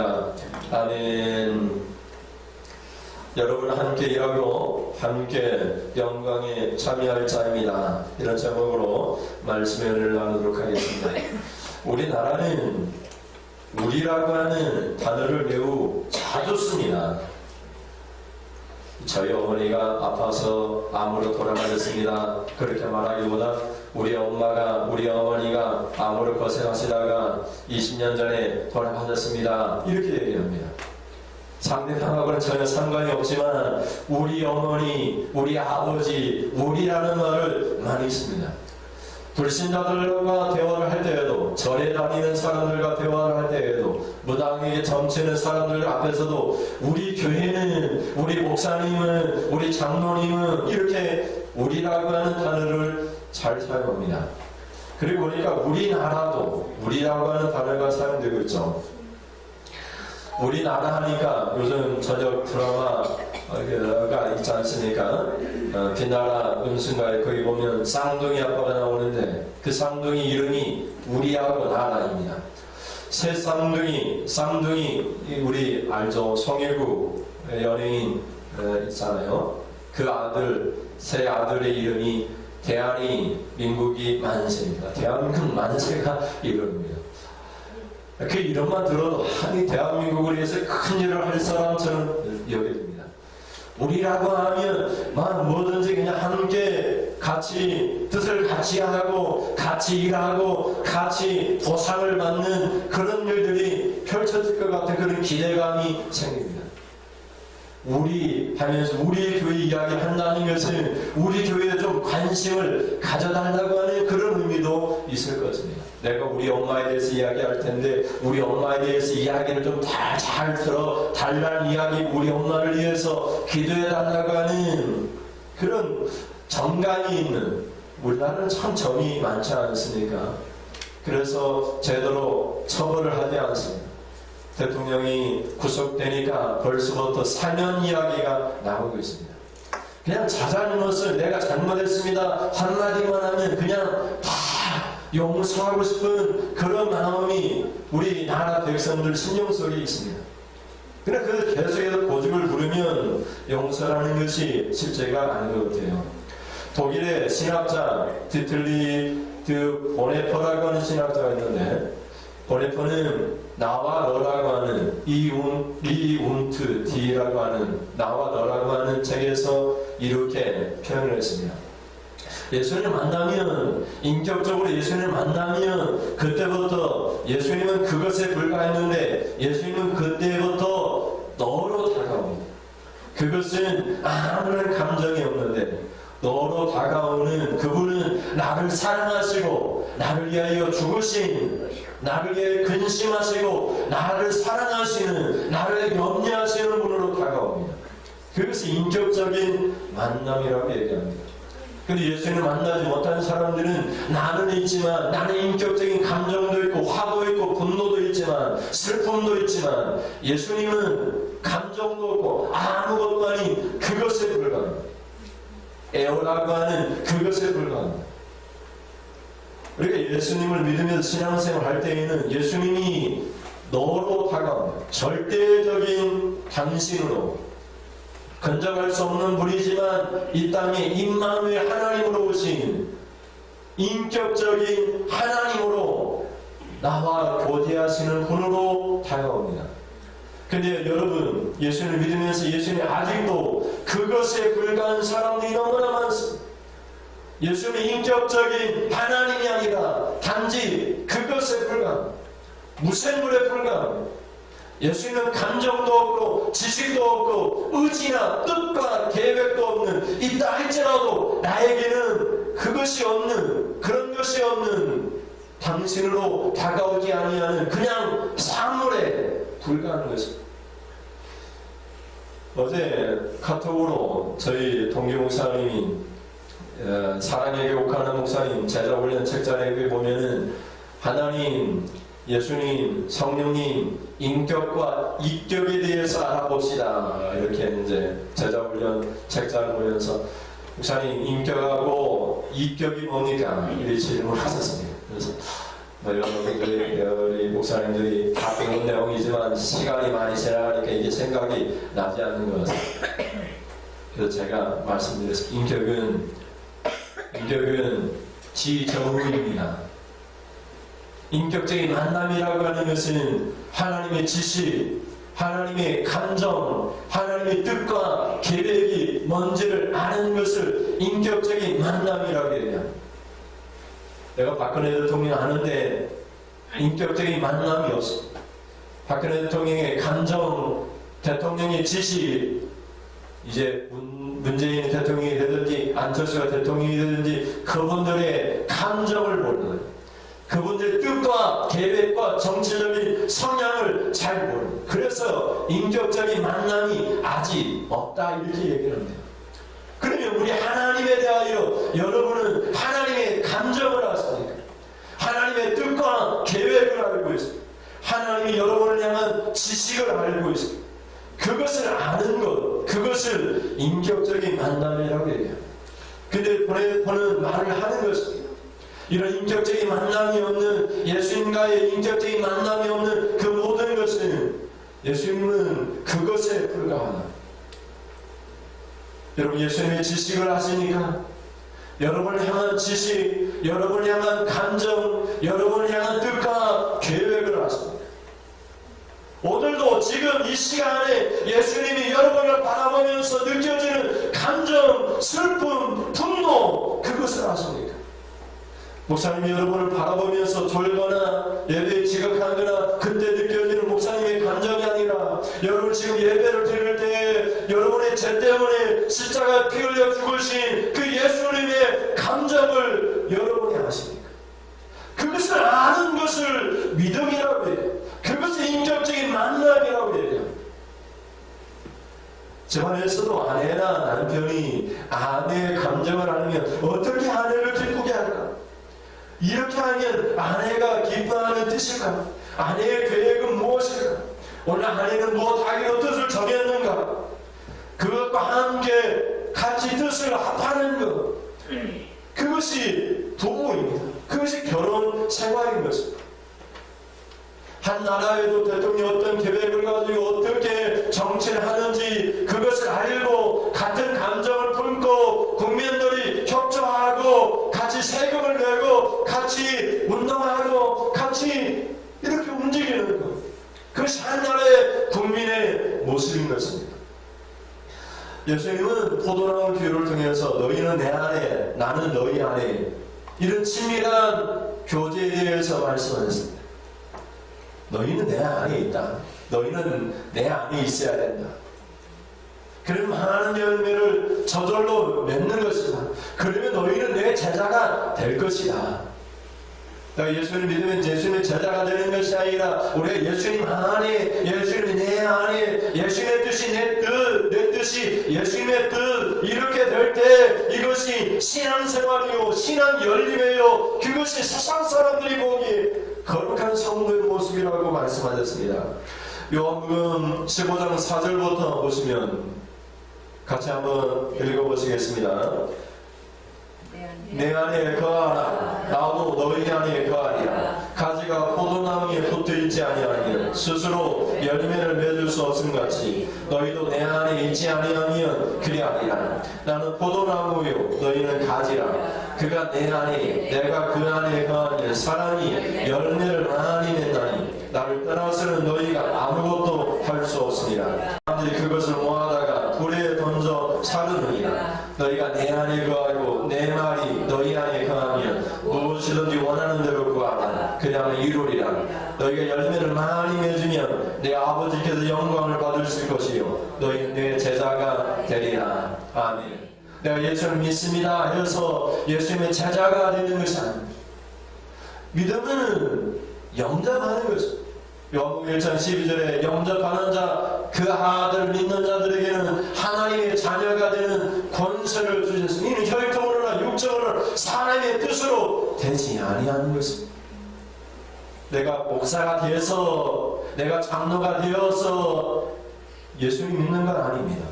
믿습니다. 아멘. 여러분 함께 일하고 함께 영광에 참여할 자입니다. 이런 제목으로 말씀의 은혜를 나누도록 하겠습니다. 우리나라는 우리라고 하는 단어를 매우 자주 씁니다. 저희 어머니가 아파서 암으로 돌아가셨습니다. 그렇게 말하기보다 우리 엄마가, 우리 어머니가 암으로 고생하시다가 20년 전에 돌아가셨습니다. 이렇게 얘기합니다. 상대방하고는 전혀 상관이 없지만 우리 어머니, 우리 아버지, 우리라는 말을 많이 씁니다. 불신자들과 대화를 할 때에도, 절에 다니는 사람들과 대화를 할 때에도, 무당에게 점치는 사람들 앞에서도 우리 교회는, 우리 목사님은, 우리 장로님은 이렇게 우리라고 하는 단어를 잘 사용합니다. 그리고 보니까 우리나라도 우리라고 하는 단어가 사용되고 있죠. 우리나라 하니까 요즘 저녁 드라마가 있지 않습니까? 빛나라 은순가에 거기 보면 쌍둥이 아빠가 나오는데 그 쌍둥이 이름이 우리하고 나라입니다. 새 쌍둥이 우리 알죠? 송혜구 연예인 있잖아요. 그 아들, 새 아들의 이름이 대한민국이 만세입니다. 대한민국 만세가 이름입니다. 그 이름만 들어도 이 대한민국을 위해서 큰 일을 할 사람처럼 여겨집니다. 우리라고 하면 뭐든지 그냥 함께 같이 뜻을 같이 하고 같이 일하고 같이 보상을 받는 그런 일들이 펼쳐질 것 같은 그런 기대감이 생깁니다. 우리 하면서 우리 교회 이야기 한다는 것은 우리 교회에 좀 관심을 가져달라고 하는 그런 의미도 있을 것입니다. 내가 우리 엄마에 대해서 이야기할 텐데 우리 엄마에 대해서 이야기를 좀 잘 들어 달라는 이야기, 우리 엄마를 위해서 기도해 달라고 하는 그런 정감이 있는, 우리나라는 참 정이 많지 않습니까? 그래서 제대로 처벌을 하지 않습니다. 대통령이 구속되니까 벌써부터 사면 이야기가 나오고 있습니다. 그냥 자잘못을 내가 잘못했습니다 한마디만 하면 그냥 다 용서하고 싶은 그런 마음이 우리나라 백성들 심령 속에 있습니다. 그러나 그 계속해서 고집을 부르면 용서라는 것이 실제가 아닌 것 같아요. 독일의 신학자 디틀리트 보네퍼라고 하는 신학자가 있는데, 보네퍼는 나와 너라고 하는 리운트 디라고 하는 나와 너라고 하는 책에서 이렇게 표현을 했습니다. 예수님을 만나면, 인격적으로 예수님을 만나면 그때부터 예수님은 그것에 불과했는데 예수님은 그때부터 너로 다가옵니다. 그것은 아무런 감정이 없는데 너로 다가오는 그분은 나를 사랑하시고 나를 위하여 죽으신, 나를 위해 근심하시고 나를 사랑하시는, 나를 염려하시는 분으로 다가옵니다. 그것이 인격적인 만남이라고 얘기합니다. 근데 예수님을 만나지 못하는 사람들은 나는 있지만, 나는 인격적인 감정도 있고 화도 있고 분노도 있지만 슬픔도 있지만 예수님은 감정도 없고 아무것도 아닌 그것에 불과합니다. 에어라고 하는 그것에 불과합니다. 우리가 예수님을 믿으면서 신앙생활 할 때에는 예수님이 너로 다가옵니다. 절대적인 당신으로, 건져갈 수 없는 분이지만 이 땅에 임마누엘 하나님으로 오신 인격적인 하나님으로 나와 교제하시는 분으로 다가옵니다. 근데 여러분, 예수님을 믿으면서 예수님 아직도 그것에 불과한 사람들이 너무나 많습니다. 예수님의 인격적인 하나님이 아니라 단지 그것에 불과합니다. 무생물에 불과합니다. 예수님은 감정도 없고 지식도 없고 의지나 뜻과 계획도 없는, 있다 할지라도 나에게는 그것이 없는, 그런 것이 없는 당신으로 다가오지 아니하는 그냥 사물에 불과한 것입니다. 어제 카톡으로 저희 동기 목사님이 사랑의 교육하는 목사님 제자훈련 책자에 보면은 하나님, 예수님, 성령님 인격과 인격에 대해서 알아봅시다. 이렇게 이제 제자훈련 책자를 보면서 목사님 인격하고 인격이 뭡니까? 이렇게 질문을 하셨습니다. 그래서 여러분들이 우리 목사님들이 다 배운 내용이지만 시간이 많이 지나가니까 이게 생각이 나지 않는 것 같습니다. 그래서 제가 말씀드렸습니다. 인격은 지정의입니다. 인격적인 만남이라고 하는 것은 하나님의 지식, 하나님의 감정, 하나님의 뜻과 계획이 뭔지를 아는 것을 인격적인 만남이라고 해요. 내가 박근혜 대통령 아는데 인격적인 만남이 없어. 박근혜 대통령의 감정, 대통령의 지식, 이제 문재인 대통령이 되든지 안철수가 대통령이 되든지 그분들의 감정을 모르는 거예요. 그분들의 뜻과 계획과 정치적인 성향을 잘 모르는. 그래서 인격적인 만남이 아직 없다 이렇게 얘기를 합니다. 그러면 우리 하나님에 대하여 여러분은 하나님의 감정을 아십니까? 하나님의 뜻과 계획을 알고 있습니다. 하나님이 여러분을 향한 지식을 알고 있습니다. 그것을 아는 것, 그것을 인격적인 만남이라고 해요. 근데 보는 말을 하는 것입니다. 이런 인격적인 만남이 없는, 예수님과의 인격적인 만남이 없는 그 모든 것은 예수님은 그것에 불과하다. 여러분 예수님의 지식을 아십니까? 여러분을 향한 지식, 여러분을 향한 감정, 여러분을 향한 뜻과 계획을 아십니까? 오늘도 지금 이 시간에 예수님이 여러분을 바라보면서 느껴지는 감정, 슬픔, 분노, 그것을 아십니까? 목사님이 여러분을 바라보면서 졸거나 예배에 지각하거나 그때 느껴지는 목사님의 감정이 아니라 여러분 지금 예배를 드릴 때 여러분의 죄 때문에 십자가에 피 흘려 죽으신 그 예수님의 감정을 여러분이 아십니까? 그것을 아는 것을 믿음이라고 해요. 그것이 인격적인 만남이라고 해요. 집안에서도 아내나 남편이 아내의 감정을 알면 어떻게 아내를 기쁘게 할까? 이렇게 하면 아내가 기뻐하는 뜻일까? 아내의 계획은 무엇일까? 오늘 아내는 무엇하기로 뜻을 정했는가? 그것과 함께 같이 뜻을 합하는 것, 그것이 부부입니다. 그것이 결혼 생활인 것입니다. 한 나라에도 대통령이 어떤 계획을 가지고 어떻게 정치를 하는지 그것을 알고 같은 감정을 품고 국민들이 협조하고 같이 세금을 내고 같이 운동하고 같이 이렇게 움직이는 것, 그것이 한 나라의 국민의 모습인 것입니다. 예수님은 포도나무 비유를 통해서 너희는 내 안에 나는 너희 안에 이런 친밀한 교제에 대해서 말씀하셨습니다. 너희는 내 안에 있다. 너희는 내 안에 있어야 된다. 그러면 많은 열매를 저절로 맺는 것이다. 그러면 너희는 내 제자가 될 것이다. 내가 예수를 믿으면 예수님의 제자가 되는 것이 아니라 우리가 예수님 안에, 예수님이 내 안에, 예수님의 뜻이 내 뜻, 내 뜻이 예수님의 뜻, 이렇게 될 때 이것이 신앙생활이요 신앙 열림이요 그것이 세상 사람들이 보기에 거룩한 성도의 모습이라고 말씀하셨습니다. 요한복음 15장 4절부터 보시면 같이 한번 읽어보시겠습니다. 내 안에 거하라. 나도 너희 안에 거하리라. 가지가 포도나무에 붙어있지 아니하면 스스로 열매를 맺을 수 없음같이 너희도 내 안에 있지 아니하면 그리하리라. 나는 포도나무요 너희는 가지라. 그가 내 안에 내가 그 안에 거하면 사람이 열매를 많이 낸다니 나를 떠나서는 너희가 아무것도 할 수 없으니라. 사람들이 그것을 모아다가 불에 던져 사르느니라. 너희가 내 안에 거하고 내 말이 너희 안에 거하면 무엇이든지 원하는 대로 구하라. 그냥 이루리라. 너희가 열매를 많이 맺으면 내 아버지께서 영광을 받으실 것이요 너희 내 제자가 되리라. 아멘. 내가 예수를 믿습니다 해서 예수님의 제자가 되는 것이 아닙니다. 믿음은 영접하는 것입니다. 요한복음 1장 12절에 영접하는 자, 그 아들 믿는 자들에게는 하나님의 자녀가 되는 권세를 주셨습니다. 이는 혈통으로나 육적으로나 사람의 뜻으로 되지 아니하는 것입니다. 내가 목사가 되어서 내가 장로가 되어서 예수님 믿는 건 아닙니다.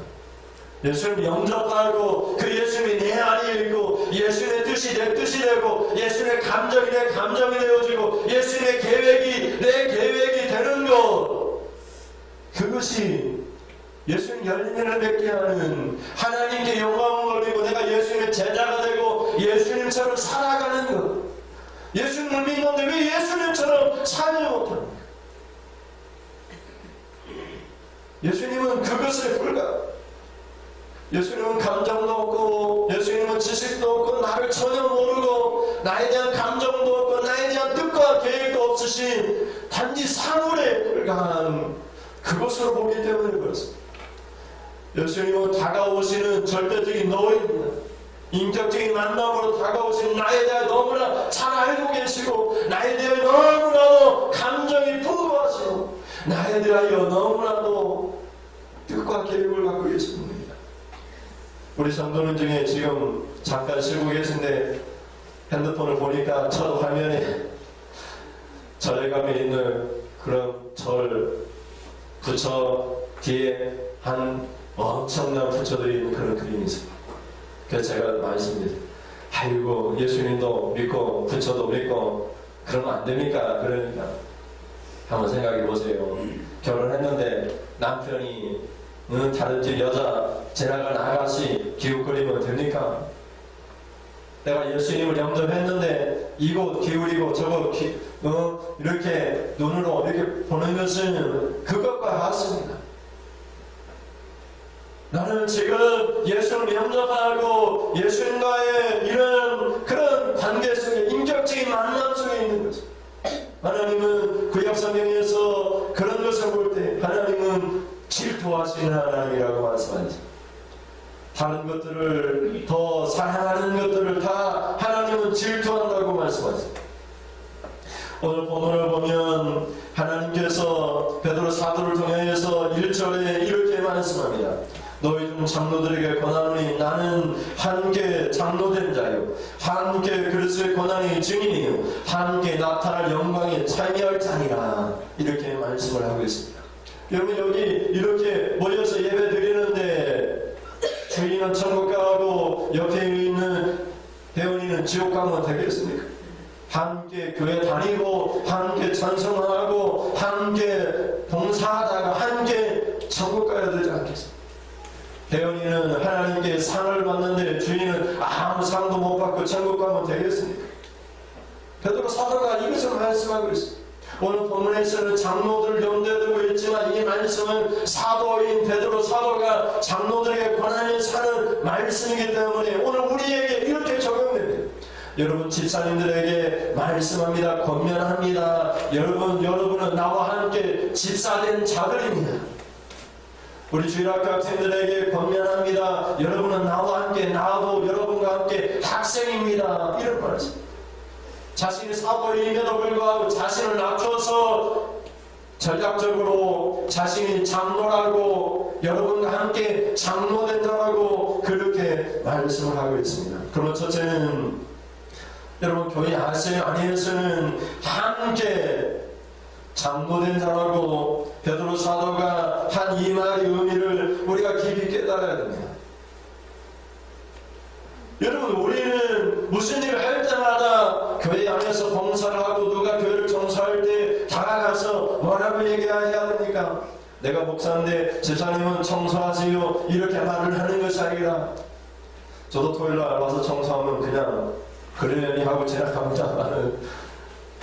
예수님 영접하고 그 예수님이 내 안에 있고 예수님의 뜻이 내 뜻이 되고 예수님의 감정이 내 감정이 되어지고 예수님의 계획이 내 계획이 되는 것, 그것이 예수님 열매를 맺게 하는, 하나님께 영광을 돌리고 내가 예수님의 제자가 되고 예수님처럼 살아가는 것. 예수님을 믿는데 왜 예수님처럼 살지 못합니까? 예수님은 그것에 불과, 예수님은 감정도 없고 예수님은 지식도 없고 나를 전혀 모르고 나에 대한 감정도 없고 나에 대한 뜻과 계획도 없으신 단지 사물에 불과한 그것으로 보기 때문에 그렇습니다. 예수님은 다가오시는 절대적인 너희입니다. 인격적인 만남으로 다가오신 나에 대해 너무나 잘 알고 계시고 나에 대해 너무나도 감정이 풍부하시고 나에 대하여 너무나도 뜻과 계획을 갖고 계신 분입니다. 우리 성도님 중에 지금 잠깐 쉬고 계신데 핸드폰을 보니까 첫 화면에 절에감에 있는 그런 절 부처 뒤에 한 엄청난 부처들이 있는 그런 그림이 있습니다. 그래서 제가 말씀드립니다. 아이고 예수님도 믿고 부처도 믿고 그러면 안 됩니까? 그러니까 한번 생각해 보세요. 결혼했는데 남편이 다른 집 여자 지나간 아가씨 기웃거리면 됩니까? 내가 예수님을 영접했는데 이곳 기울이고 저곳 이렇게 눈으로 이렇게 보는 것은 그것과 같습니다. 나는 지금 예수님을 영접하고 예수님과의 이런 그런 관계 속에 인격적인 만남 속에 있는 거죠. 하나님은 구약 성경에서 그런 것을 볼 때 하나님은 질투하시는 하나님이라고 말씀하죠. 다른 것들을 더 사랑하는 것들을 다 하나님은 질투한다고 말씀하죠. 오늘 본문을 보면 하나님께서 베드로 사도를 통해서 1절에 이렇게 말씀합니다. 너희 중 장로들에게 권하노니 나는 함께 장로된 자요 함께 그리스도의 고난의 증인이요 함께 나타날 영광에 참여할 자니라. 이렇게 말씀을 하고 있습니다. 여러분 여기 이렇게 모여서 예배 드리는데 주인은 천국 가고 옆에 있는 회원이는 지옥 가면 되겠습니까? 함께 교회 다니고 함께 찬송하고 함께 봉사하다가 함께 천국 가야 되지 않겠습니까? 회원이는 하나님께 상을 받는데 주인은 아무 상도 못 받고 천국 가면 되겠습니까? 베드로 사도가 이것을 말씀하고 있습니다. 오늘 본문에서는 장로들을 염두에 두고 있지만 이 말씀은 사도인 베드로 사도가 장로들에게 권하는 사는 말씀이기 때문에 오늘 우리에게 이렇게 적용됩니다. 여러분 집사님들에게 말씀합니다. 권면합니다. 여러분은 나와 함께 집사된 자들입니다. 우리 주일학교 학생들에게 권면합니다. 여러분은 나와 함께 나도 여러분과 함께 학생입니다. 이런 말씀. 자신이 사도임에도 불구하고 자신을 낮춰서 전략적으로 자신이 장로라고 여러분과 함께 장로된 자라고 그렇게 말씀을 하고 있습니다. 그러면 첫째는 여러분 교회 안에서는 함께 장로된 자라고 베드로 사도가 한 이 말의 의미를 우리가 깊이 깨달아야 됩니다. 여러분 우리는 무슨 일을 할 때마다 교회 안에서 봉사를 하고 누가 교회를 청소할 때 다가가서 뭐라고 얘기해야 됩니까? 내가 목사인데 집사님은 청소하세요 이렇게 말을 하는 것이 아니라 저도 토요일날 와서 청소하면 그냥 그러려니 하고 지나갑니다만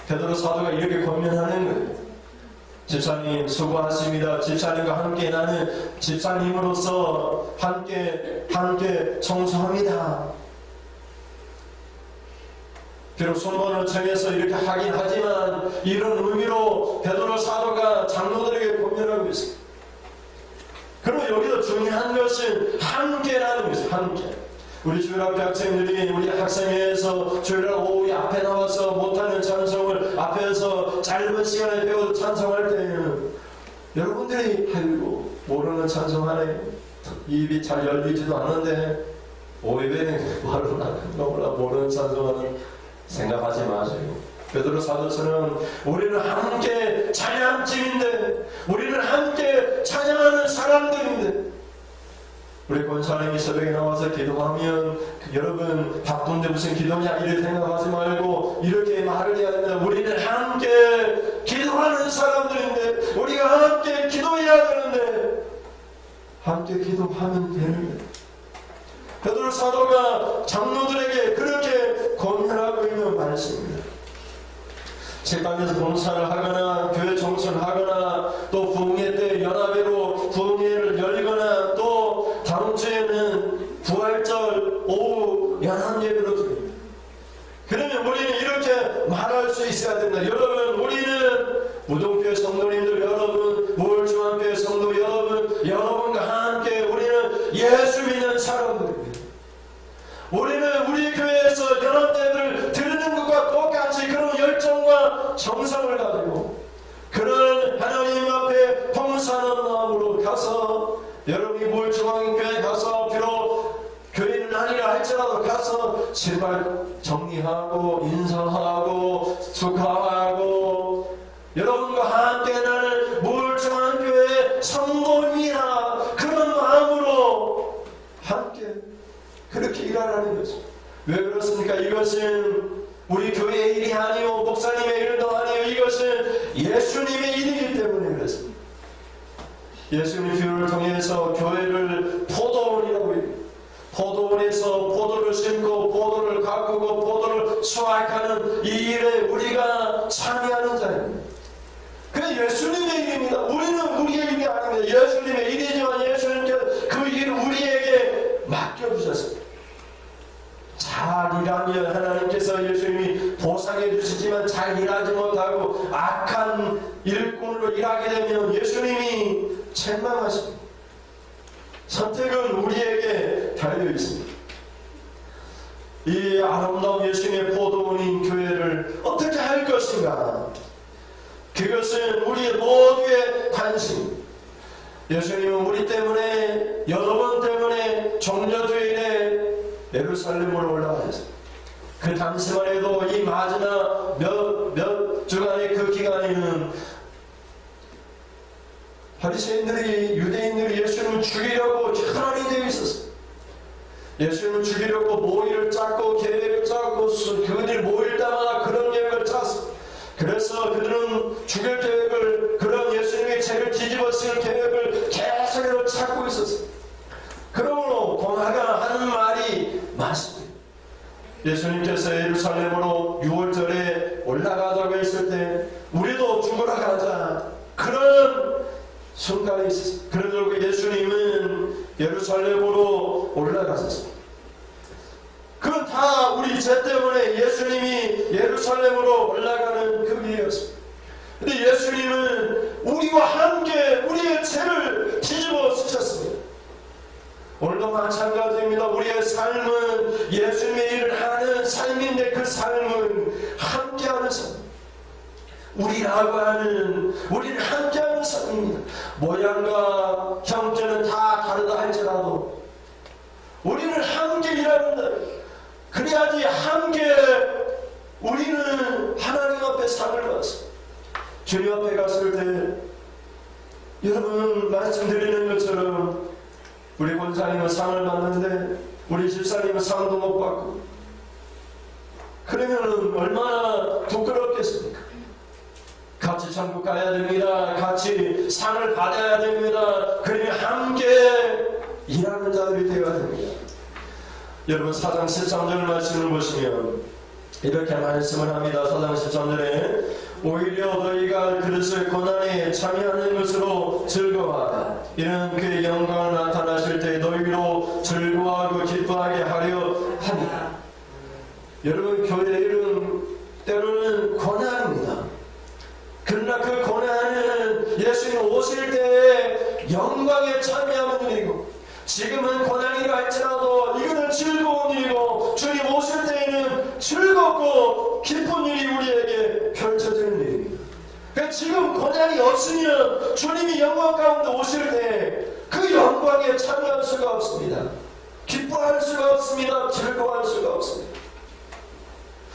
베드로 사도가 이렇게 권면하는 거예요. 집사님 수고하십니다. 집사님과 함께 나는 집사님으로서 함께 청소합니다. 비록 순번을 정해서 이렇게 하긴 하지만 이런 의미로 베드로 사도가 장로들에게 권면하고 있습니다. 그리고 여기서 중요한 것은 함께라는 것이죠. 함께. 우리 주일학교 학생들이 우리 학생회에서 주일날 오후에 앞에 나와서 못하는 찬송을 앞에서 짧은 시간에 배워서 찬송할 때에는 여러분들이 아이고 모르는 찬송하네 입이 잘 열리지도 않는데 오히려 너무나 모르는 찬송하는 생각하지 마세요. 베드로 사도서는 우리는 함께 찬양팀인데 우리는 함께 찬양하는 사람들인데 우리 권사님이 새벽에 나와서 기도하면 여러분 바쁜데 무슨 기도냐 이렇게 생각하지 말고 이렇게 말을 해야 됩니다. 우리는 함께 기도하는 사람들인데 우리가 함께 기도해야 되는데 함께 기도하면 되는데 베드로 사도가 장로들에게 그렇게 권면하고 있는 말씀입니다. 책방에서 봉사를 하거나 교회 청소를 하거나 또 부흥회 때 연합회로 부흥회를 열거나 또 다음 주에는 부활절 오후 연합예배로 드립니다. 그러면 우리는 이렇게 말할 수 있어야 된다. 여러분 우리는 무동교회 성도님들 여러분 무월중앙교회 성도 여러분 여러분과 함께 우리는 예수 믿는 사람들입니다. 우리는 우리 교회에서 연합예배를 드리는 것과 똑같이 그런 열정과 정성을 가지고 그런 하나님 앞에 봉사하는 마음으로 가서 여러분이 무월중앙교회 가서 비록 교회는 아니라 할지라도 가서 제발 정리하고 인사하고 축하하고 여러분과 함께 나는 무월중앙교회 성도입니다. 그런 마음으로 함께 그렇게 일하라는 거죠. 왜 그렇습니까? 이것은 우리 교회의 일이 아니요 목사님의 일도 아니요 이것은 예수님의 일이기 때문에 그렇습니다. 예수님 비유를 통해서 교회를 포도원이라고 해요. 포도원에서 포도를 심고 포도를 가꾸고 포도를 수확하는 이 일에 우리가 참여하는 자입니다. 그 예수님의 일입니다. 우리는 우리의 일이 아닙니다. 예수님의 일이지만 예수님께서 그 일을 우리에게 맡겨주셨습니다. 잘 일하면 하나님께서 예수님이 보상해 주시지만 잘 일하지 못하고 악한 일꾼으로 일하게 되면 예수님이 책망하십니다. 선택은 우리에게 달려 있습니다. 이 아름다운 예수님의 포도원인 교회를 어떻게 할 것인가? 그것은 우리 모두의 관심입니다. 예수님은 우리 때문에 여러분 때문에 종려주일에 예루살렘으로 올라가셨습니다. 그 당시만 해도 이 마지막 몇 주간의 그 기간에는 바리새인들이 유대인들이 예수님을 죽이려고 결혼이 되어 있었어요. 예수님을 죽이려고 모의를 짰고 계획을 짰고 그들이 모일 때마다 그런 계획을 짰어. 그래서 그들은 죽일 계획을 그런 예수님의 죄를 뒤집어 쓰는 계획을 계속해서 찾고 있었어요. 그러므로 도마가 하는 말이 맞습니다. 예수님께서 예루살렘으로 6월절에 올라가자고 했을 때 우리도 죽으러 가자 그런 순간이 있었습니다. 그러므로 예수님은 예루살렘으로 올라가셨습니다. 그건 다 우리 죄 때문에 예수님이 예루살렘으로 올라가는 그 길이었습니다. 근데 예수님은 우리와 함께 우리의 죄를 뒤집어 쓰셨습니다. 오늘도 마찬가지입니다. 우리의 삶은 예수님의 일을 하는 삶인데 그 삶은 함께하는 삶. 우리라고 하는 우리는 함께하는 삶입니다. 모양과 형태는 다 다르다 할지라도 우리는 함께 일합니다. 그래야지 함께 우리는 하나님 앞에 상을 받습니다. 주님 앞에 갔을 때 여러분 말씀드리는 것처럼 우리 권사님은 상을 받는데 우리 집사님은 상도 못 받고 그러면 얼마나 부끄럽겠습니까? 같이 천국 가야 됩니다. 같이 상을 받아야 됩니다. 그러면 함께 일하는 자들이 되어야 됩니다. 여러분 4장 13절 말씀을 보시면 이렇게 말씀을 합니다. 4장 13절에 오히려 너희가 그릇을 고난에 참여하는 것으로 즐거워하라. 이는 그의 영광을 나타나실 때 너희로 즐거워하고 기뻐하게 하려 합니다. 여러분 교회의 일은 때로는 고난입니다. 그러나 그 고난은 예수님 오실 때의 영광에 참여하는 일이고 지금은 고난이라 할지라도 이거는 즐거운 일이고 주님 오실 때에는 즐겁고 기쁜 일이 우리에게 펼쳐지는 일입니다. 그러니까 지금 고난이 없으면 주님이 영광 가운데 오실 때 그 영광에 참여할 수가 없습니다. 기뻐할 수가 없습니다. 즐거워할 수가 없습니다.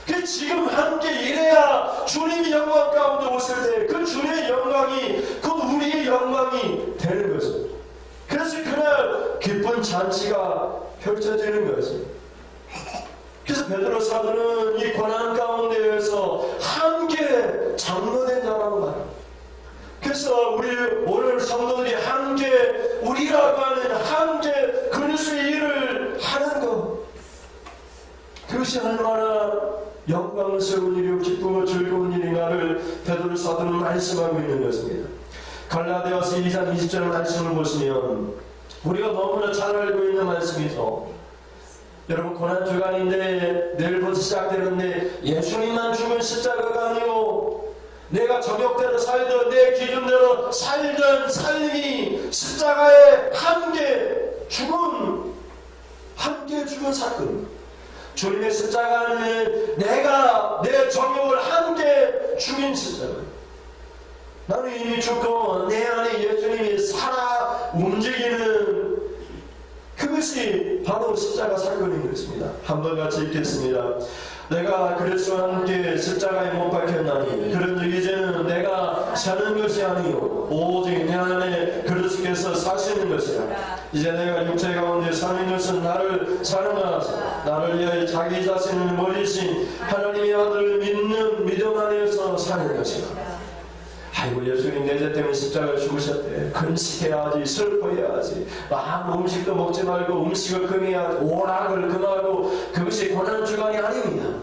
그 지금 함께 일해야 주님이 영광 가운데 오실 때 그 주님의 영광이 곧 우리의 영광이 되는 거죠. 그래서 그날 기쁜 잔치가 펼쳐지는 것입니다. 그래서 베드로 사도는 이 고난 가운데에서 함께 장로된 자라고 말합니다. 그래서 우리 오늘 성도들이 함께 우리라고 하는 함께 그리스도의 일을 하는 것, 그것이 얼마나 영광스러운 일이요 기쁘고 즐거운 일인가를 베드로 사도는 말씀하고 있는 것입니다. 갈라디아서 2장 20절 말씀을 보시면 우리가 너무나 잘 알고 있는 말씀이죠. 여러분, 고난주간인데 내일부터 시작되는데 예수님만 죽은 십자가가 아니고 내가 저격대로 살던 내 기준대로 살던 삶이 십자가에 함께 죽은 사건. 주님의 십자가는 내가 내 정욕을 함께 죽인 십자가. 나는 이미 죽고 내 안에 예수님이 살아 움직이는 그것이 바로 십자가 사건인 것입니다. 한번 같이 읽겠습니다. 내가 그리스도와 함께 십자가에 못 박혔나니 그런즉 이제는 내가 사는 것이 아니요 오직 내 안에 그리스도께서 사시는 것이라. 이제 내가 육체 가운데 사는 것은 나를 사랑하사 나를 위하여 자기 자신을 버리신 하나님의 아들을 믿는 믿음 안에서 사는 것이라. 아이고, 예수님 내 죄 때문에 십자가를 죽으셨대. 금식해야지, 슬퍼해야지, 아무 음식도 먹지 말고 음식을 금해야지, 오락을 금하고. 그것이 고난주간이 아닙니다.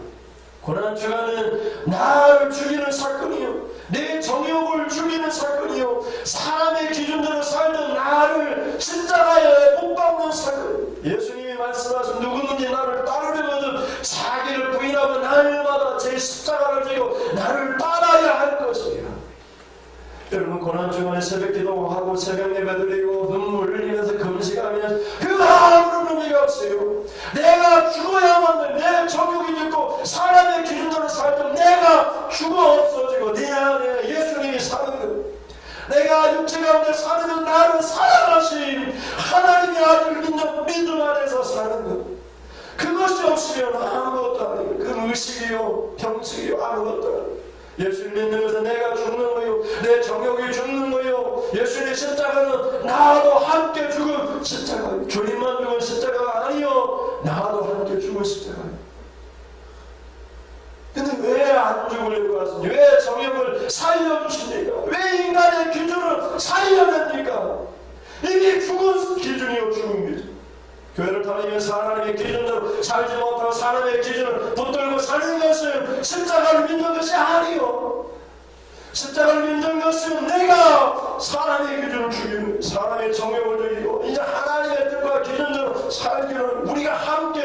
고난주간은 나를 죽이는 사건이요, 내 정욕을 죽이는 사건이요, 사람의 기준대로 살던 나를 십자가에 못 박는 사건. 예수님이 말씀하신 누구든지 나를 따르려거든 자기를 부인하고 날마다 제 십자가를 지고 나를 따라야 할 것이야. 여러분, 고난주간에 새벽 기도하고 새벽 예배 드리고 눈물 흘리면서 금식하면 그 아무런 의미가 없어요. 내가 죽어야만 돼. 내 정욕이 죽고 사람의 기준대로 살던 내가 죽어 없어지고 내 안에 예수님이 사는 것, 내가 육체 가운데 사는 나를 사랑하신 하나님의 아들을 믿는 믿음 안에서 사는 것, 그것이 없으면 아무것도 아니고 그 의식이요 병식이요 아무것도 아니고. 예수를 믿는 것은 내가 죽는 거요, 내 정욕이 죽는 거요. 예수님의 십자가는 나도 함께 죽은 십자가요. 주님만 죽은 십자가가 아니요, 나도 함께 죽은 십자가요. 근데 왜 안 죽으려고 하십니까? 왜 정욕을 살려주십니까? 왜 인간의 기준을 살려냅니까? 이게 죽은 기준이요, 죽은 기준. 교회를 다니면서 하나님의 기준대로 살지 못하고 사람의 기준을 붙들고 사는 것은 십자가를 믿는 것이 아니요. 십자가를 믿는 것은 내가 사람의 기준을 죽이고 사람의 정욕을 죽이고 이제 하나님의 뜻과 기준대로 살기는 우리가 함께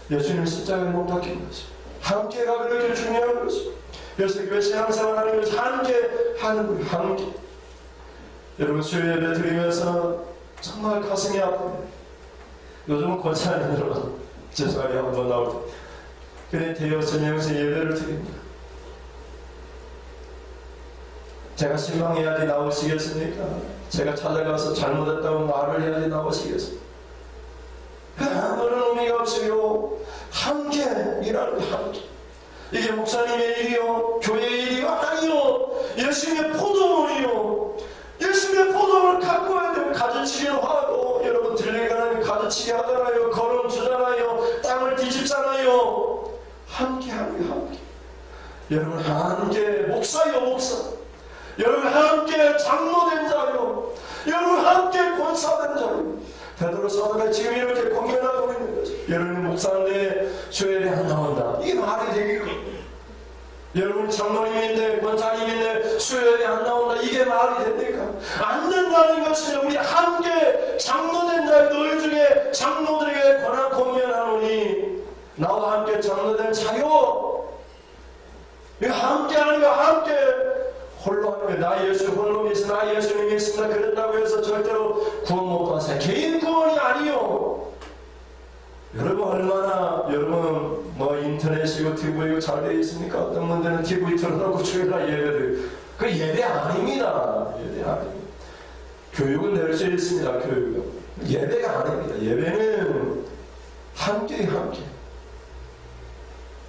예수님의 십자가에 못 박힌 것이, 함께가 그렇게 중요한 것이. 그래서 교회 신앙생활 하면서 함께 하는 거예요. 함께. 여러분, 수요 예배 드리면서 정말 가슴이 아픕니다. 요즘은 권사님으로 죄송하게 한번 나올 때 그래 대여섯 명에서 예배를 드립니다. 제가 실망해야지 나오시겠습니까? 제가 찾아가서 잘못했다고 말을 해야지 나오시겠습니까? 아무런 의미가 없어요. 함께 일하는 함께. 이게 목사님의 일이요, 교회의 일이요 아니요, 예수님의 포도원이요. 예수님의 포도원을 갖고 와야 돼요. 가지치기로 하고, 여러분 들려가는 가지치기 하잖아요. 걸음 주잖아요. 땅을 뒤집잖아요. 함께. 여러분 함께 목사요, 목사. 여러분 함께 장로된 자요. 여러분 함께 권사된 자요. 베드로 사도가 지금 이렇게 공연하고 있는 거죠. 여러분 목사인데 수요일에 안 나온다, 이게 말이 되겠고, 여러분 장로님인데 권사님인데 수요일에 안 나온다, 이게 말이 됩니까? 안 된다는 것은 우리 함께 장로된 자, 너희 중에 장로들에게 권한 공연하노니 나와 함께 장로된 자요. 이거 함께 하는 거, 함께 홀로 하는 거. 나 예수 홀로 믿으시, 나 예수님 믿습니다 그런다고 해서 절대로 구원 못 받으세요. 개인 구원이 아니요. 여러분 얼마나, 여러분 뭐 인터넷이고 TV고 잘 되어 있습니까? 어떤 분들은 TV 틀어놓고 주일날 예배를, 그 예배 아닙니다. 예배 아닙니다. 교육은 낼 수 있습니다. 교육은 예배가 아닙니다. 예배는 함께.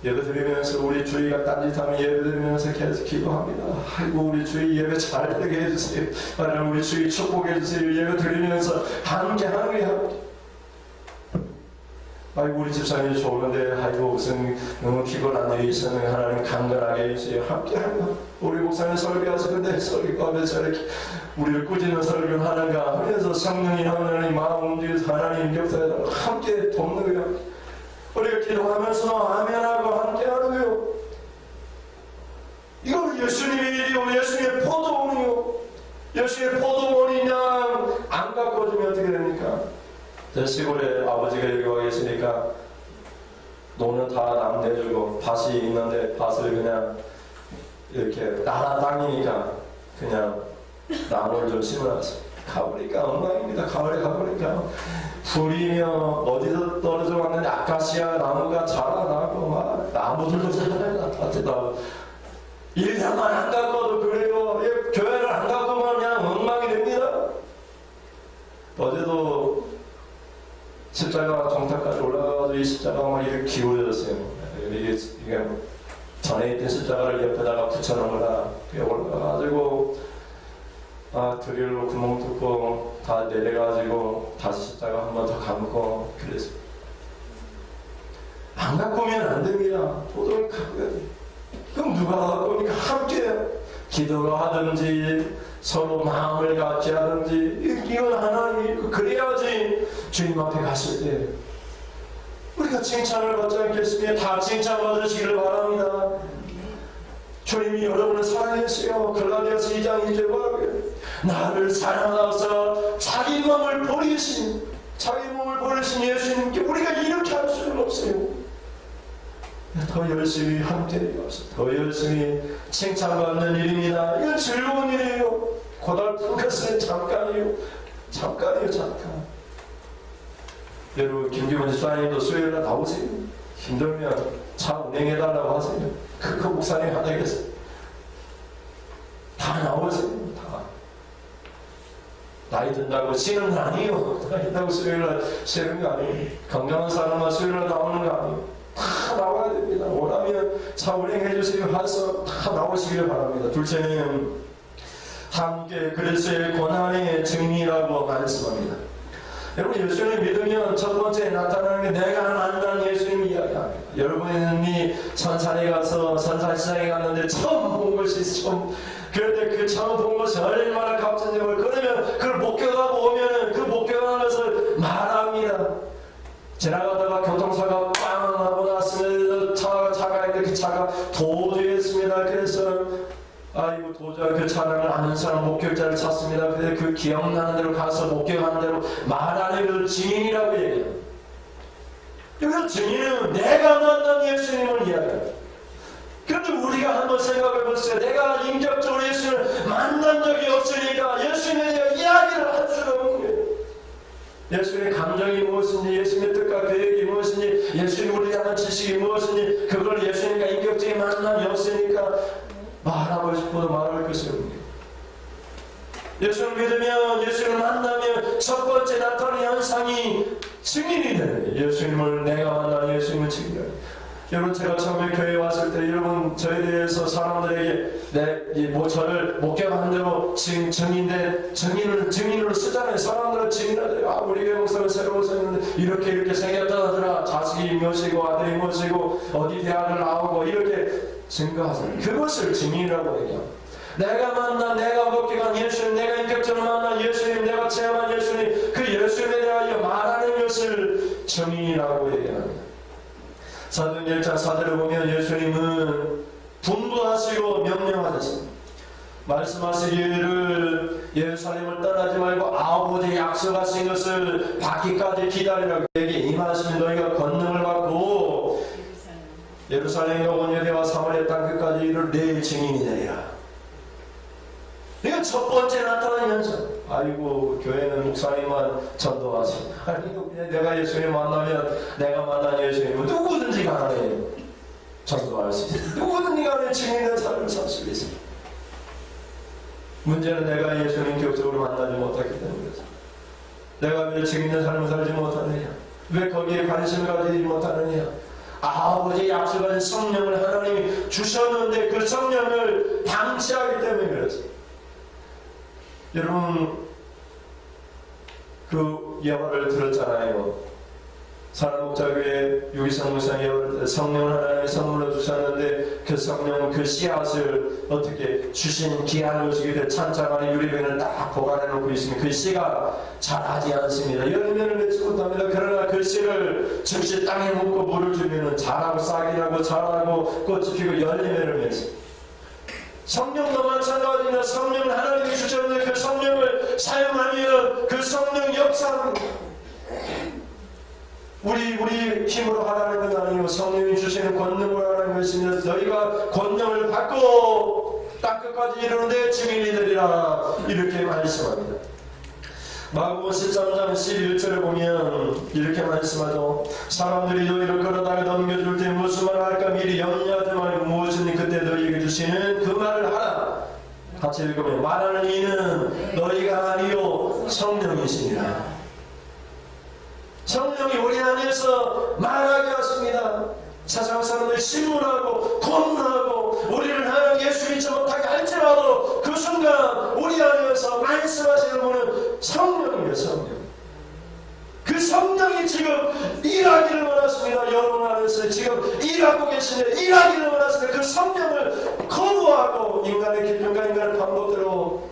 예배드리면서 우리 주의가 딴짓하면 예배드리면서 계속 기도합니다. 아이고 우리 주의 예배 잘되게 해주세요. 하나님 우리 주의 축복해주세요. 예배드리면서 함께 아이고 우리 집사님이 좋은데 아이고 무슨 너무 피곤한 일이 있었는데 하나님 강건하게 해주세요. 함께합니다. 우리 목사님 설교하시는데 설교하면서 이렇게 우리를 꾸짖는 설교를 하는가 하면서 성령이 하나님 마음 움직여서 하나님 역사에 함께 돕는 거예요. 우리가 기도하면서 아멘하고 함께하는 거예요. 이거 예수님의 일이요 예수님의 포도원이요 예수님의 포도원이 그냥 안 가꿔주면 어떻게 됩니까? 시골에 아버지가 여기 와 계시니까 논은 다 남 내주고 밭이 있는데 밭을 그냥 이렇게 나라 땅이니까 그냥 나무를 좀 심어놨어요. 가보니까 엉망입니다. 가을에 가보니까 풀이며 어디서 떨어져 왔는데 아카시아 나무가 자라나고 막 나무들도 자라나 밭에다 일상만 안 가꿔도 그래요. 교회를 안 가꾸면 그냥 엉망이 됩니다. 어제도 십자가 정탑까지 올라가가지고 이 십자가가 막 이렇게 기울어졌어요. 이게 전에 있던 십자가를 옆에다가 붙여놓으라 올라가가지고 드릴로 구멍 뚫고 다 내려가지고 다시 십자가 한 번 더 감고 그랬어요. 안 가꾸면 안 됩니다. 포도를 가꾸어야 돼요. 그럼 누가 가꾸니까 함께 기도를 하든지 서로 마음을 같이 하든지 이건 하나님 그래야지 주님 앞에 갔을 때 우리가 칭찬을 받지 않겠으며 다 칭찬받으시기를 바랍니다. 주님이 여러분을 사랑했어요. 갈라디아서 2장 2절 뭐라고요? 나를 사랑하사 자기 몸을 버리신 예수님께 우리가 이렇게 할 수는 없어요. 더 열심히 함께 해서 더 열심히 칭찬받는 일입니다. 이건 즐거운 일이에요. 고달픈 것은 잠깐이에요. 잠깐. 여러분 김기문 집사님도 수요일날 나오세요. 힘들면 차 운행해달라고 하세요. 그 목사님 하나겠어요. 다 나오세요. 다. 나이 든다고 쉬는 거 아니에요. 나이 든다고 수요일날 쉬는 거 아니에요. 건강한 사람만 수요일날 나오는 거 아니에요. 다 나와야 됩니다. 원하면 차 운행해주세요 해서 다 나오시기를 바랍니다. 둘째는 함께 그리스도의 고난의 증인이라고 말씀합니다. 여러분 예수님 믿으면 첫 번째 나타나는 게 내가 만난 예수님 이야기합니다. 여러분이 선산에 가서 선산시장에 갔는데 처음 본 것이 그런데 그 처음 본 것이 얼마나 값진지 그러면 그걸 목격하고 오면 그 목격하는 것을 말합니다. 지나가다가 교통사고가 빵 하고 났으면 차가 있는데 그 차가 도주했습니다. 그래서 아이고 도저히 그 차량을 아는 사람 목격자를 찾습니다. 그래서 그 기억나는 대로 가서 목격하는 대로 말하는 그 증인이라고 얘기해요. 그 증인은 내가 만난 예수님을 이야기합니다. 그런데 우리가 한번 생각해 보세요. 내가 인격적으로 예수님을 만난 적이 없으니까 예수님에 대한 이야기를 할 수가 없는 거예요. 예수님의 감정이 무엇인지, 예수님의 뜻과 계획이 무엇인지, 예수님 우리에 대한 지식이 무엇인지, 그걸 예수님과 인격적인 만남이 없으니까 말하고 싶어도 말할 것이 없네요. 예수를 믿으면, 예수를 만나면 첫 번째 나타나는 현상이 증인이 되는 거예요. 예수님을 내가 만난 예수님을 증인이에요. 여러분 제가 처음에 교회에 왔을 때 여러분 저에 대해서 사람들에게 저를 목격한 대로 증인으로 쓰잖아요. 사람들은 증인하죠. 우리 교회 목사는 새로 오셨는데 이렇게 생겼다 하더라. 자식이 무엇이고 아들이 무엇이고 어디 대학을 나오고 이렇게 증거하잖아요. 그것을 증인이라고 얘기합니다. 내가 만난, 내가 목격한 예수님, 내가 인격적으로 만난 예수님, 내가 체험한 예수님, 그 예수님에 대하여 말하는 것을 증인이라고 얘기합니다. 사도행 1장 4절을 보면 예수님은 분부하시고 명령하셨습니다. 말씀하시기를 예루살렘을 떠나지 말고 아버지 약속하신 것을 받기까지 기다리라고 내게 임하시면 너희가 권능을 받고 예루살렘과 온 유대와 사마리아 땅 끝까지 이를 내 증인이 되리라. 이건 첫 번째 나타나는 현상. 아이고 교회는 목사님만 전도하지. 아이고 그냥 내가 예수님 만나면 내가 만난 예수님은 누구든지 간에 전도할 수 있어요. 누구든지 간에 증인된 삶을 살 수 있어요. 문제는 내가 예수님 격적으로 만나지 못하기 때문이죠. 내가 왜 증인된 삶을 살지 못하느냐, 왜 거기에 관심을 가지지 못하느냐. 아버지 약속한 성령을 하나님이 주셨는데 그 성령을 방치하기 때문에 그렇습니다. 여러분 그 예화를 들었잖아요. 사랑목자교회 유기성 목사님 성령을 하나님이 선물로 주셨는데 그 성령은 그 씨앗을 어떻게 주신 귀한 것이기를 찬장 안에 유리병을 딱 보관해 놓고 있으면 그 씨가 자라지 않습니다. 열매를 맺지 못합니다. 그러나 그 씨를 즉시 땅에 묻고 물을 주면 자라고 싹이 나고 자라고 꽃이 피고 열매를 맺습니다. 성령도 마찬가지입니다. 성령은 하나님이 주셨는데 그 성령을 사용하면 그 성령 역사는 우리 힘으로 하라는 건 아니고 성령이 주시는 권능으로 하라는 것입니다. 너희가 권능을 받고 땅끝까지 이르는데 증인이 되리라 이렇게 말씀합니다. 마가복음 13장 11절에 보면 이렇게 말씀하죠. 사람들이 너희를 끌어다가 넘겨줄 때 무슨 말을 할까 미리 염려하지 말고 무엇이니 그때 너희에게 주시는 그 말을 하라. 같이 읽으면 말하는 이는 너희가 아니요 성령이시니라. 성령이 우리 안에서 말하게 하십니다. 세상 사람들이 신문하고 권하고 우리를 하나님 예수 믿지 못하게 할지라도 그 순간 우리 안에서 말씀하시는 분은 성령이에요. 성령. 그 성령이 지금 일하기를 원하십니다. 여러분 안에서 지금 일하고 계시는데 일하기를 원하십니다. 그 성령을 거부하고 인간의 기준과 인간의 방법대로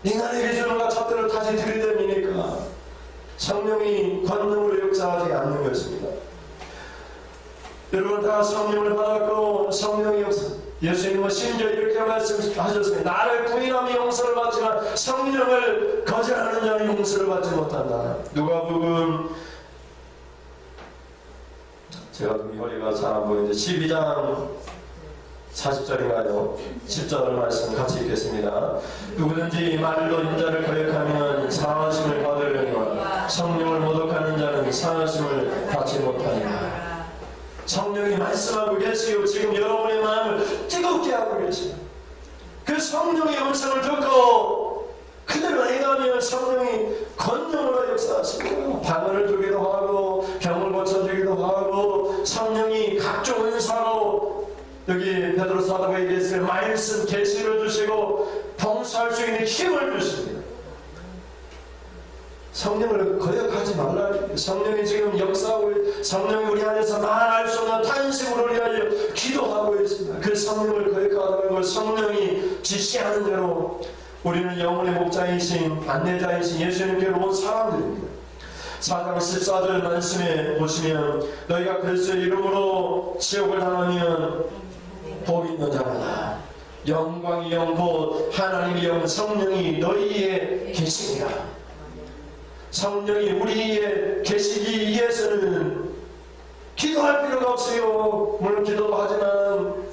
인간의 기준과 잣대로 다시 들이대니까 성령이 권능으로 역사하지 않는 것입니다. 여러분 다 성령을 받았고 성령의 역사 예수님은 심지어 이렇게 말씀하셨습니다. 나를 부인하며 용서를 받지만 성령을 거절하는 자는 용서를 받지 못한다. 누가복음 제가 눈이 허리가 잘 안 보이는데 12장 40절인가요? 10절 말씀 같이 읽겠습니다. 누구든지 말로 인자를 거역하면 상하심을 받으려니와 성령을 모독하는 자는 상하심을 받지 못하니라. 성령이 말씀하고 계시고 지금 여러분의 마음을 뜨겁게 하고 계십니다. 그 성령의 음성을 듣고 그대로 행하면 성령이 권능으로 역사하십니다. 방언을 주기도 하고 병을 고쳐주기도 하고 성령이 각종 은사로 여기 베드로 사도가 얘기했을 말씀 계시를 주시고 봉사할 수 있는 힘을 주십니다. 성령을 거역하지 말라. 성령이 지금 역사하고 성령이 우리 안에서 말할 수 없는 탄식으로 위하여 기도하고 있습니다. 그 성령을 거역하는 걸 성령이 지시하는 대로 우리는 영혼의 목자이신 안내자이신 예수님께로 온 사람들입니다. 4장 14절 말씀에 보시면 너희가 그리스도의 이름으로 지옥을 당하면 복 있는 자마다 영광이 영곧 하나님의 영 성령이 너희에 계시니라. 성령이 우리에 계시기 위해서는 기도할 필요가 없어요. 물론 기도도 하지만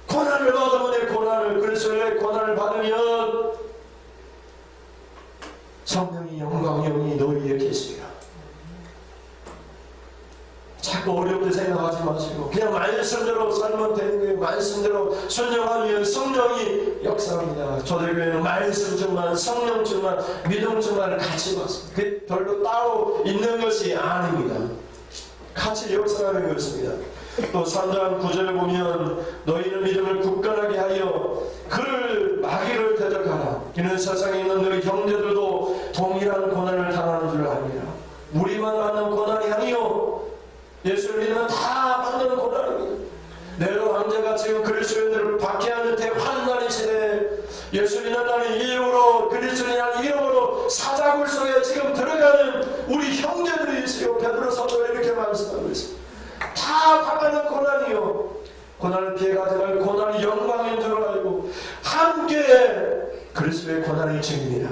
고난을 받으면 내 고난을 그리스도의 고난을 받으면 성령이 영광 영이 너희에 계시리라. 자꾸 어렵게 생각하지 마시고 그냥 말씀대로 살면 되는 거예요. 말씀대로 순종하면 성령이 역사합니다. 초대교회는 말씀 충만, 성령 충만, 믿음 충만을 같이 받습니다. 그 별로 따로 있는 것이 아닙니다. 같이 역사하는 것입니다. 또 3장 9절에 보면 너희는 믿음을 굳건하게 하여 그를 마귀를 대적하라. 이는 세상에 있는 너희 형제들도 동일한 고난을 당하는 줄 아니라. 우리만 받는 고난이 아니요 예수를 믿으면 다 받는 고난입니다. 네로 황제가 지금 그리스도인들을 박해하는 대환난의 시대에 예수 믿는다는 이유로 그리스도인이라는 이름으로 사자굴 속에 지금 들어가는 우리 형제들이 있어요. 베드로 사도가 이렇게 말씀하고 있습니다. 다 받는 고난이요. 고난을 피해가지 말고 고난이 영광인 줄 알고 함께 그리스도의 고난이 증인이라.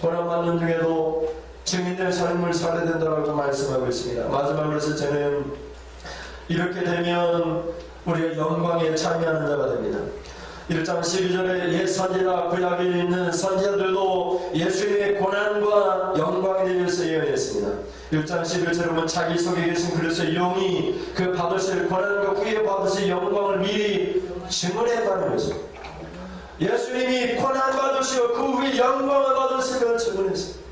고난 받는 중에도 증인된 삶을 살아야 된다고 말씀하고 있습니다. 마지막으로 저는 이렇게 되면 우리가 영광에 참여하는 자가 됩니다. 1장 12절에 옛 선지자 구약에 있는 선지자들도 예수님의 고난과 영광에 대해서 예언했습니다. 1장 11절에 보면 자기 속에 계신 그리스도의 영이 그 받으실 고난과 후에 받으실 영광을 미리 증언했다는 것입니다. 예수님이 고난 받으시고 그 후에 영광을 받으실 걸 증언했습니다.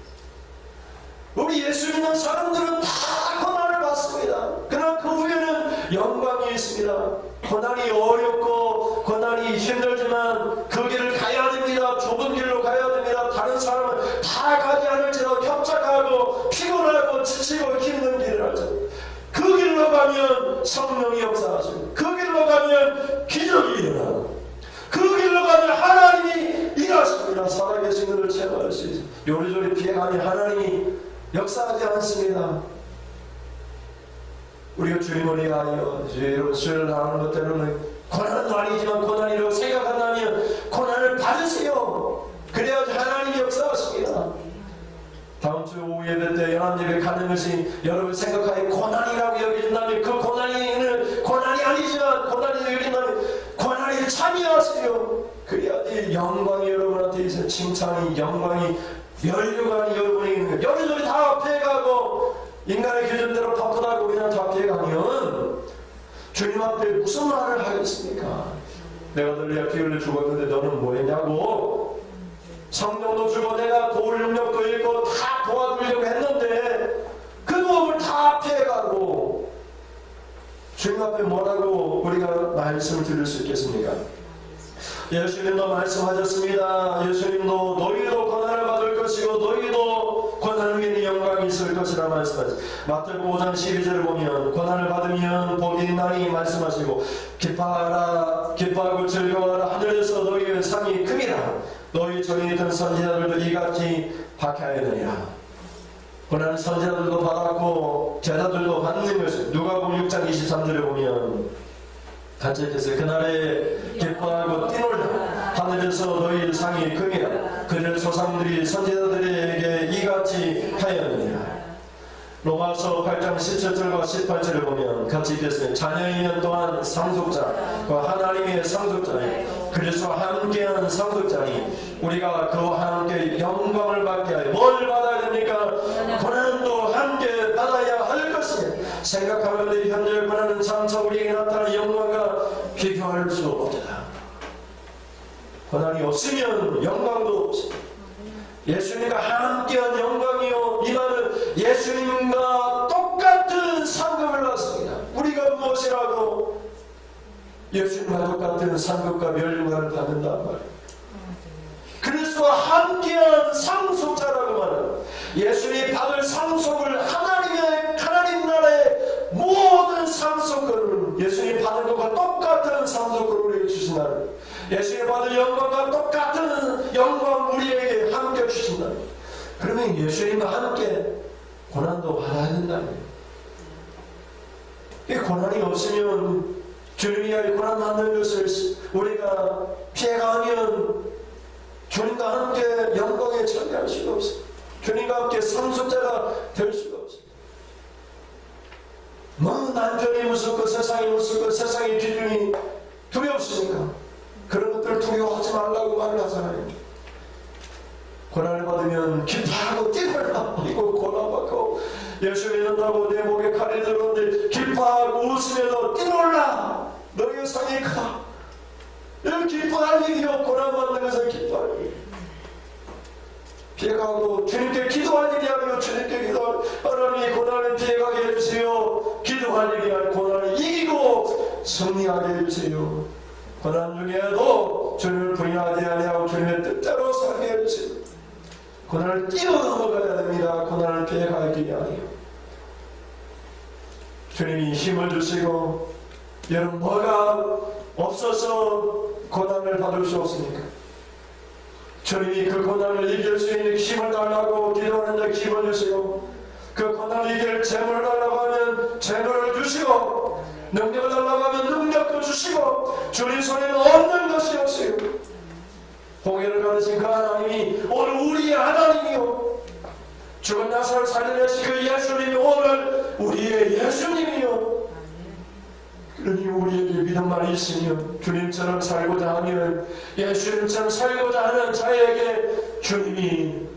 우리 예수 믿는 사람들은 다 고난을 받습니다. 고난이 어렵고 고난이 힘들지만 그 길을 가야 됩니다. 좁은 길로 가야 됩니다. 다른 사람은 다 가지 않을지라도 협착하고 피곤하고 지치고 힘든 길을 하죠. 그 길로 가면 성령이 역사하시고 그 길로 가면 기적이 일어나고 그 길로 가면 하나님이 일하십니다. 살아계신 것을 체험할 수 있어요. 요리조리 피해가면 하나님이 역사하지 않습니다. 우리가 주님을 위하여 여러분 수요일 나오는 것 때문에 고난도 아니지만 고난이라고 생각한다면 고난을 받으세요. 그래야지 하나님이 역사하십니다. 다음 주 오후 예배 때 연합예배 가는 것이 여러분 생각하에 고난이라고 여기신다면 그 고난이 아니지만 고난이 여긴다면 고난에 참여하세요. 그래야지 영광이 여러분한테 있어요. 칭찬이 영광이 연류관이 여러분이 있는 거예요. 여러분들이 다 피해가고 인간의 기준대로 바쁘다고 그냥 다 피해가면 주님 앞에 무슨 말을 하겠습니까? 내가 너희가 기회를 주었는데 너는 뭐 했냐고. 성령도 주고 내가 도울 능력도 있고 다 도와주려고 했는데 그 도움을 다 피해가고 주님 앞에 뭐라고 우리가 말씀을 드릴 수 있겠습니까? 예수님도 말씀하셨습니다. 예수님도 너희도 고난을 받을 것이고 너희도 고난을 위해 영광이 있을 것이라 말씀하셨습니다. 마태복음 5장 12절을 보면 고난을 받으면 복이 있나니 말씀하시고 기뻐하고 즐거워하라. 하늘에서 너희의 상이 크니라. 너희 전에 있던 선지자들도 이같이 박해하였느니라. 고난을 선지자들도 받았고 제자들도 받는 것이 누가복음 6장 23절에 보면 같이 읽겠어요. 그날에 기뻐하고 뛰놀라. 하늘에서 너희 상이 크니라. 그들 조상들이 선지자들에게 이같이 하였느니라. 로마서 8장 17절과 18절을 보면 같이 읽겠습니다. 자녀이면 또한 상속자과 하나님의 상속자니 그리스도와 함께한 상속자니 우리가 그와 함께 영광을 받게 하여 뭘 받아야 됩니까? 고난도 함께 받아야 할 것이니 생각하면 현재 고난은 장차 우리에게 나타나는 영광과 비교할 수 없다. 고난이 없으면 영광도 없습니다. 예수님과 함께한 영광이요. 이 말은 예수님과 똑같은 상급을 받습니다. 우리가 무엇이라도 예수님과 똑같은 상급과 멸류관을 받는다는 말이에요. 그리스도와 함께한 상속자라고 말합니다. 예수님이 받을 상속을 하나님 나라의 모든 상속을 예수님이 받은 것과 똑같은 상속을 우리에게 주신다는 예수님이 받은 영광과 똑같은 영광 우리에게 함께 주신다는 그러면 예수님과 함께 고난도 받아야 된다는 이 고난이 없으면 주님이 고난 받는 것을 우리가 피해가면 주님과 함께 영광에 참여할 수가 없습니다. 주님과 함께 상속자가 될 수가 없습니다. 뭐 남편이 무섭고 세상이 무섭고 세상의 기준이 두렵습니까? 그런 것들을 두려워하지 말라고 말을 하잖아요. 고난을 받으면 기뻐하고 뛰놀라. 이거 고난받고 예수 믿는다고 내 목에 칼이 들었는데 기뻐하고 웃으면서 뛰놀라. 너의 상이 크다. 이런 기뻐할 일이요. 고난받는 것은 기뻐할 일. 피해가고 주님께 기도할 일이 아니요. 주님께 기도할 하나님이 고난을 피해가게 해주세요. 기도할 일이 아니고 고난을 이기고 승리하게 해주세요. 고난 중에도 주님을 부인하지 아니하고 주님의 뜻대로 살게 해주세요. 고난을 뛰어넘어가야 됩니다. 고난을 피해갈 길이 아니에요. 주님이 힘을 주시고 여러분 뭐가 없어서 고난을 받을 수 없습니까? 주님이 그 고난을 이길 수 있는 힘을 달라고 기도하는 데 힘을 주시고 그 고난을 이길 재물을 달라고 하면 재물을 주시고 능력을 달라고 하면 능력도 주시고 주님 손에는 없는 것이 없어요. 홍해를 가르친 그 하나님이 오늘 우리의 하나님이요 죽은 나사를 살려내신 그 예수님이 오늘 우리의 예수님이요. 그러니 우리에게 믿음만 있으면 주님처럼 살고자 하면 예수님처럼 살고자 하는 자에게 주님이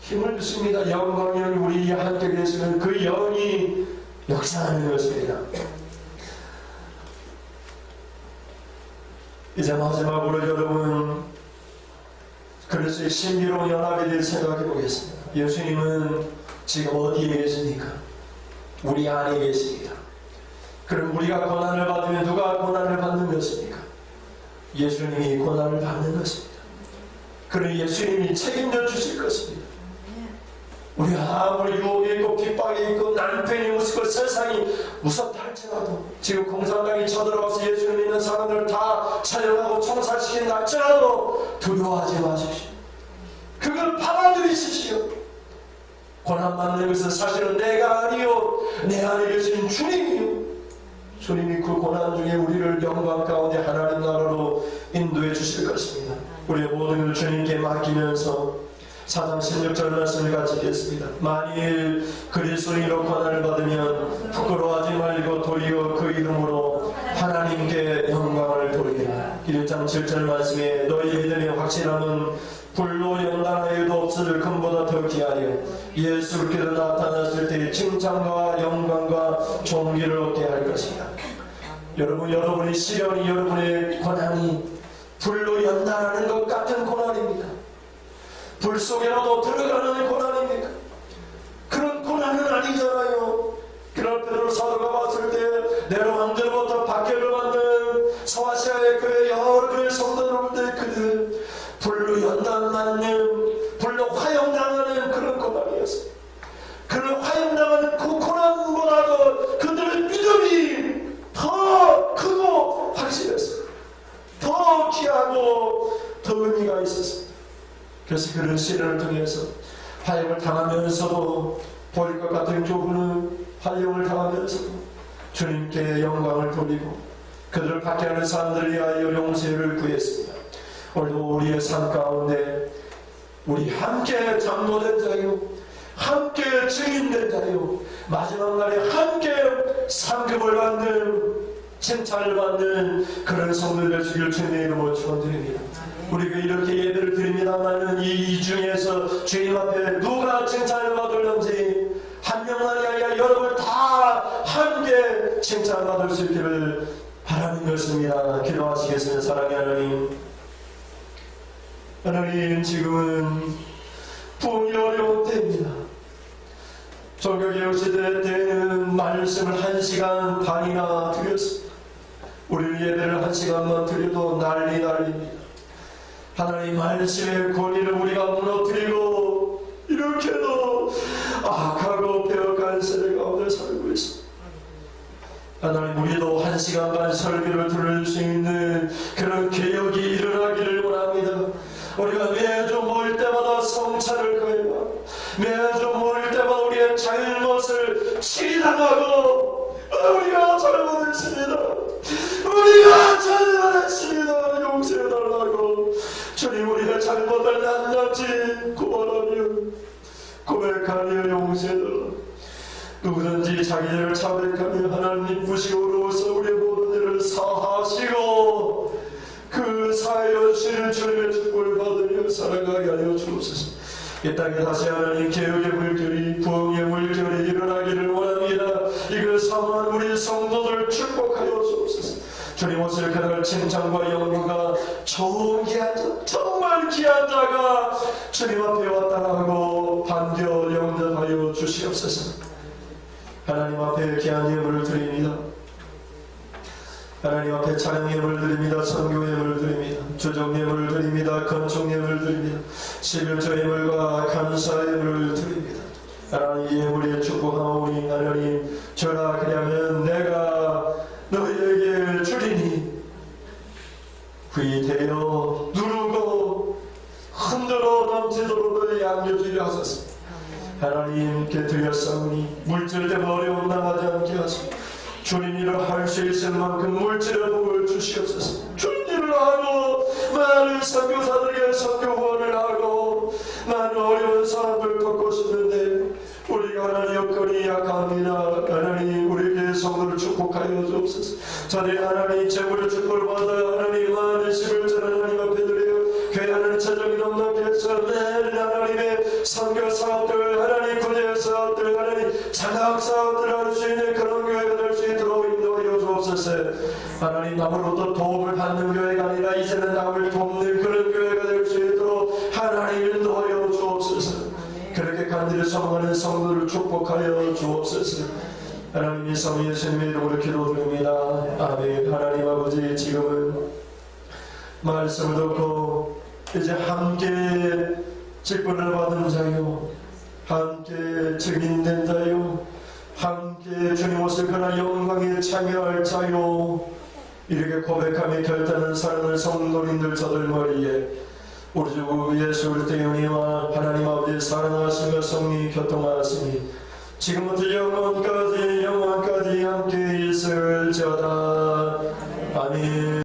힘을 주십니다. 영광이 우리 함께 계시는 그 영이 역사하는 것입니다. 이제 마지막으로 여러분 그리스도의 신비로운 연합에 대해 생각해 보겠습니다. 예수님은 지금 어디에 계십니까? 우리 안에 계십니다. 그럼 우리가 고난을 받으면 누가 고난을 받는 것입니까? 예수님이 고난을 받는 것입니다. 그럼 예수님이 책임져 주실 것입니다. 우리 아무리 유혹이 있고 핍박이 있고 난편이 무섭고 세상이 무섭다 할지라도, 지금 공산당이 쳐들어와서 예수님 믿는 사람들을 다 살려가고 총살시킨다 할지라도 두려워하지 마십시오. 그걸 받아들이십시오. 고난받는 것은 사실은 내가 아니요 내 안에 계신 주님이요, 주님이 그 고난 중에 우리를 영광 가운데 하나님 나라로 인도해 주실 것입니다. 우리의 모든 걸 주님께 맡기면서 4장 16절 말씀을 같이 읽겠습니다. 만일 그리스도인으로 고난을 받으면 부끄러워하지 말고 도리어 그 이름으로 하나님께 영광을 돌리라. 1장 7절 말씀에 너희 믿음의 확실함은 불로 연단하여도 없을 금보다 더 귀하여 예수께서 나타났을 때 칭찬과 영광과 존귀를 얻게 할 것이다. 여러분의 시련이, 여러분의 고난이 불로 연단하는 것 같은 고난입니다. 불 속에라도 들어가는 고난입니까? 그런 고난은 아니잖아요. 그런 베드로 사도가 봤을 때 네로왕들부터 박해를 받는 소아시아의 그 여러 교회 성도들인데 그들 불로 연단받는, 불로 화형당하는 그런 고난이었어요. 그런 화형당하는 그 고난보다도 그들의 믿음이 더 크고 확실했어요. 더 귀하고 더 의미가 있었습니다. 그래서 그런 시련을 통해서 화형을 당하면서도, 보일 것 같은 교훈은 화형을 당하면서도 주님께 영광을 돌리고 그들을 박해하는 사람들을 위하여 용서를 구했습니다. 오늘도 우리의 삶 가운데 우리 함께 장로된 자요, 함께 증인된 자요, 마지막 날에 함께 상급을 받는, 칭찬을 받는 그런 성도들 되시길 주님의 이름으로 축원드립니다. 우리가 이렇게 예배를 드립니다마는 이 중에서 주님 앞에 누가 칭찬을 받을는지 한 명만이 아니라 여러분 다 함께 칭찬받을 수 있기를 바라는 것입니다. 기도하시겠습니다. 사랑의 하나님, 하나님, 지금은 부흥이 어려운 때입니다. 종교개혁 시대 때는 말씀을 1시간 반이나 드렸습니다. 우리 예배를 1시간만 드려도 난리입니다. 하나님 말씀의 권위를 우리가 무너뜨리고 이렇게도 악하고 배역한 세대 가운데 살고 있습니다. 하나님, 우리도 1시간 반 설교를 들을 수 있는 그런 개혁이 일어나기를 원합니다. 우리가 매주 모일 때마다 성찬을 거행하고 매주 모일 때마다 우리의 잘못을 치단하고 우리가 잘못했습니다, 우리가 잘못했습니다, 용서해달라고 주님 우리의 잘못을 낱낱이 고발하며 고백하며 용서해달라고, 누구든지 자기를 자백하며 하나님 부시고로서 우리의 모든 일을 사하시고 그 사해 주시는 주님의 축복을 받으며 살아가게 하여 주옵소서. 이 땅에 다시 하나님 개혁의 물결이, 부흥의 물결이 일어나기를 원합니다. 이걸 사모한 우리 성도들 축복하여 주옵소서. 주님 오실 그날 칭찬과 영광과 좋은 귀한 자, 정말 귀한 자가 주님 앞에 왔다라고 반겨 영접하여 주시옵소서. 하나님 앞에 귀한 예물을 드립니다. 하나님 앞에 찬양 예물을 드립니다. 선교 예물을 드립니다. 조정 예물을 드립니다. 건축 예물을 드립니다. 11조 예물과 감사 예물을 드립니다. 하나님 예물에 축복하오니 하나님 주라 그러면 내가 너희에게 주리니 그이 되어 누르고 흔들어 넘치도록 너희 양겨주려 하소서. 하나님께 드렸사오니 물질 때문에 어려움 당하지 않게 하소서. 주님 일을 할 수 있을 만큼 물질의 복을 주시옵소서. 주님 일을 하고 많은 선교사들에게 선교 후원을 하고 많은 어려운 사람들 돕고 싶은데 우리가 하나님 여건이 약합니다. 하나님 우리에게 성도를 축복하여 주옵소서. 저희 하나님 재물의 축복을 받아 하나님 많은 11절 하나님 앞에 드려요. 교회 하나님 재정이 넉넉해서 매일 하나님의 선교 사업들, 하나님 구제 사업들, 하나님 장학 사업들 할 수 있는 그런 교회가 될 수 있도록 인도하여 주옵소서. 하나님 남으로부터 도움을 받는 교회가 아니라 이제는 남을 돕는 그런 교회가 될 수 있도록 하나님 인도하여 주옵소서. 그렇게 간절히 소망하는 성도를 축복하여 주옵소서. 하나님의 성 예수님의 이름으로 기도드립니다. 아멘. 하나님 아버지, 지금은 말씀을 듣고 이제 함께 직분을 받은 자요, 함께 증인된 자요, 함께 주님 옷을 그나 영광에 참여할 자요, 이렇게 고백하며 결단을 사랑하는 성도님들 저들 머리에 우리 주 예수 그리스도의 은혜와 하나님 아버지의 사랑하심과 성령이 교통하시니 지금부터 영원까지 함께 있을지어다. 아멘.